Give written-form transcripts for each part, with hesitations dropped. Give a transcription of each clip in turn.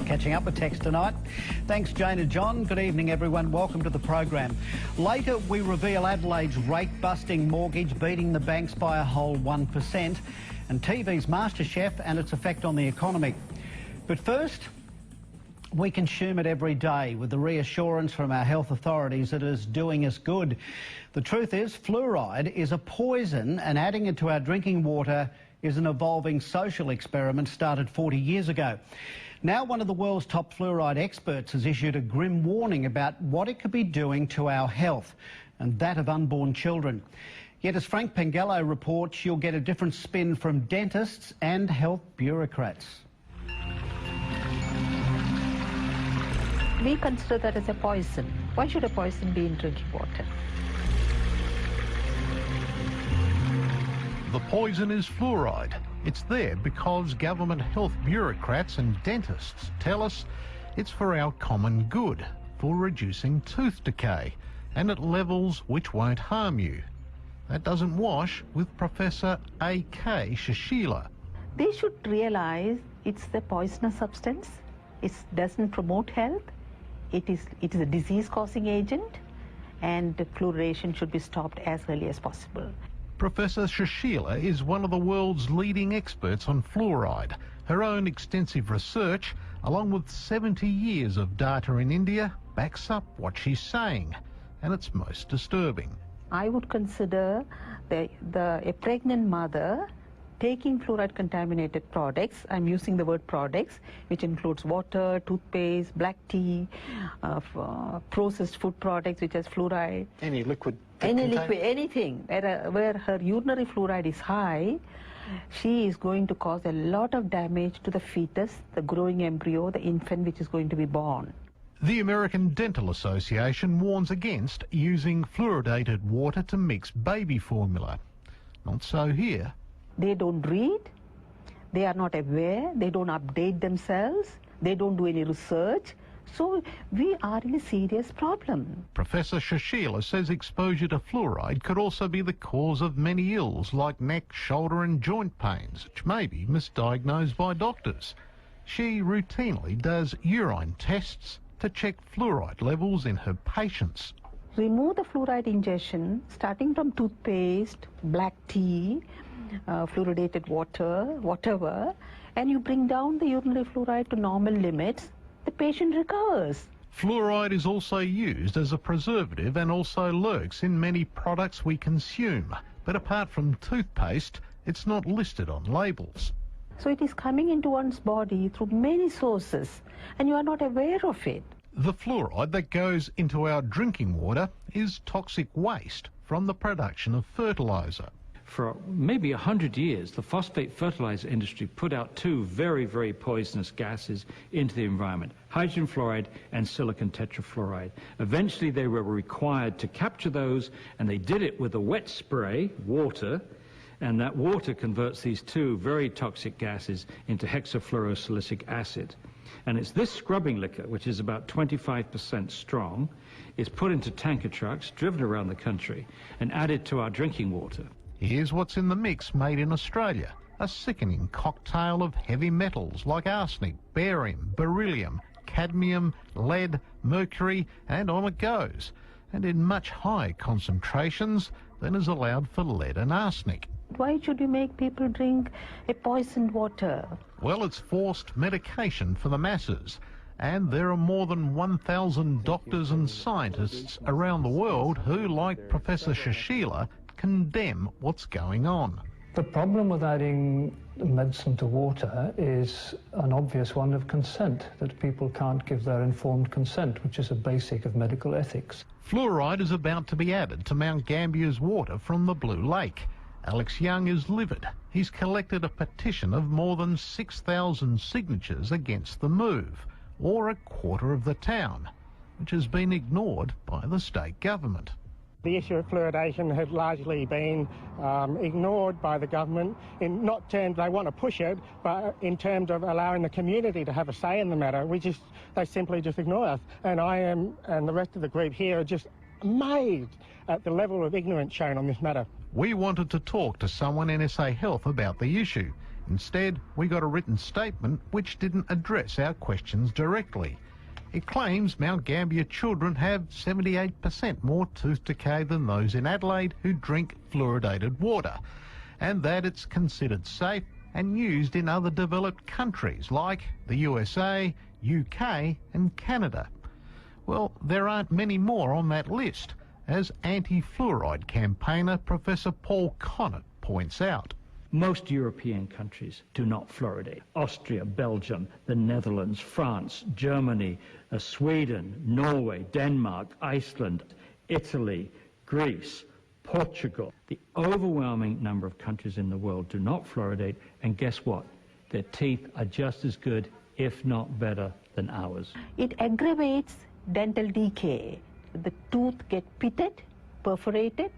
Catching up with text tonight. Thanks, Jane and John. Good evening, everyone. Welcome to the program. Later, we reveal Adelaide's rate-busting mortgage beating the banks by a whole 1%, and TV's MasterChef and its effect on the economy. But first, we consume it every day with the reassurance from our health authorities that it is doing us good. The truth is, fluoride is a poison, and adding it to our drinking water is an evolving social experiment started 40 years ago. Now one of the world's top fluoride experts has issued a grim warning about what it could be doing to our health and that of unborn children. Yet as Frank Pengello reports, you'll get a different spin from dentists and health bureaucrats. We consider that as a poison. Why should a poison be in drinking water? The poison is fluoride. It's there because government health bureaucrats and dentists tell us it's for our common good, for reducing tooth decay, and at levels which won't harm you. That doesn't wash with Professor A.K. Shashila. They should realise it's a poisonous substance. It doesn't promote health. It is a disease-causing agent, and the fluoridation should be stopped as early as possible. Professor Shashila is one of the world's leading experts on fluoride. Her own extensive research, along with 70 years of data in India, backs up what she's saying, and it's most disturbing. I would consider a pregnant mother taking fluoride-contaminated products, I'm using the word products, which includes water, toothpaste, black tea, processed food products which has fluoride. Any liquid? Anything. Where her urinary fluoride is high, she is going to cause a lot of damage to the fetus, the growing embryo, the infant which is going to be born. The American Dental Association warns against using fluoridated water to mix baby formula. Not so here. They don't read, they are not aware, they don't update themselves, they don't do any research. So we are in a serious problem. Professor Shashila says exposure to fluoride could also be the cause of many ills like neck, shoulder and joint pains, which may be misdiagnosed by doctors. She routinely does urine tests to check fluoride levels in her patients. Remove the fluoride ingestion starting from toothpaste, black tea, fluoridated water, whatever, and you bring down the urinary fluoride to normal limits, the patient recovers. Fluoride is also used as a preservative and also lurks in many products we consume. But apart from toothpaste, it's not listed on labels. So it is coming into one's body through many sources, and you are not aware of it. The fluoride that goes into our drinking water is toxic waste from the production of fertiliser. For maybe 100 years, the phosphate fertilizer industry put out two very, very poisonous gases into the environment, hydrogen fluoride and silicon tetrafluoride. Eventually, they were required to capture those, and they did it with a wet spray, water, and that water converts these two very toxic gases into hexafluorosilicic acid. And it's this scrubbing liquor, which is about 25% strong, is put into tanker trucks, driven around the country, and added to our drinking water. Here's what's in the mix made in Australia, a sickening cocktail of heavy metals like arsenic, barium, beryllium, cadmium, lead, mercury, and on it goes, and in much higher concentrations than is allowed for lead and arsenic. Why should you make people drink a poisoned water? Well, it's forced medication for the masses, and there are more than 1,000 doctors and scientists around the world who, like Professor Shashila, condemn what's going on. The problem with adding medicine to water is an obvious one of consent, that people can't give their informed consent, which is a basic of medical ethics. Fluoride is about to be added to Mount Gambier's water from the Blue Lake. Alex Young is livid. He's collected a petition of more than 6,000 signatures against the move, or a quarter of the town, which has been ignored by the state government. The issue of fluoridation has largely been ignored by the government, in not terms they want to push it, but in terms of allowing the community to have a say in the matter. They simply just ignore us. And I am, and the rest of the group here, are just amazed at the level of ignorance shown on this matter. We wanted to talk to someone in SA Health about the issue. Instead, we got a written statement which didn't address our questions directly. It claims Mount Gambier children have 78% more tooth decay than those in Adelaide who drink fluoridated water, and that it's considered safe and used in other developed countries like the USA, UK and Canada. Well, there aren't many more on that list, as anti-fluoride campaigner Professor Paul Connett points out. Most European countries do not fluoridate. Austria, Belgium, the Netherlands, France, Germany, Sweden, Norway, Denmark, Iceland, Italy, Greece, Portugal. The overwhelming number of countries in the world do not fluoridate, and guess what? Their teeth are just as good, if not better, than ours. It aggravates dental decay. The tooth gets pitted, perforated,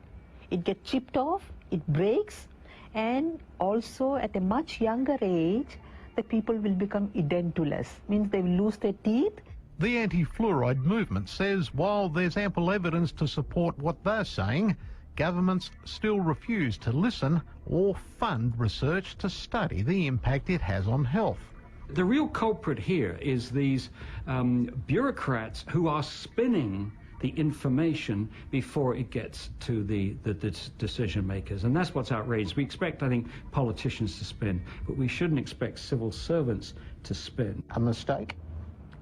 it gets chipped off, it breaks, and also at a much younger age, the people will become edentulous, means they will lose their teeth. The anti-fluoride movement says while there's ample evidence to support what they're saying, governments still refuse to listen or fund research to study the impact it has on health. The real culprit here is these bureaucrats who are spinning the information before it gets to the decision makers. And that's what's outrageous. We expect, I think, politicians to spin, but we shouldn't expect civil servants to spin. A mistake?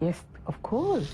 Yes, of course.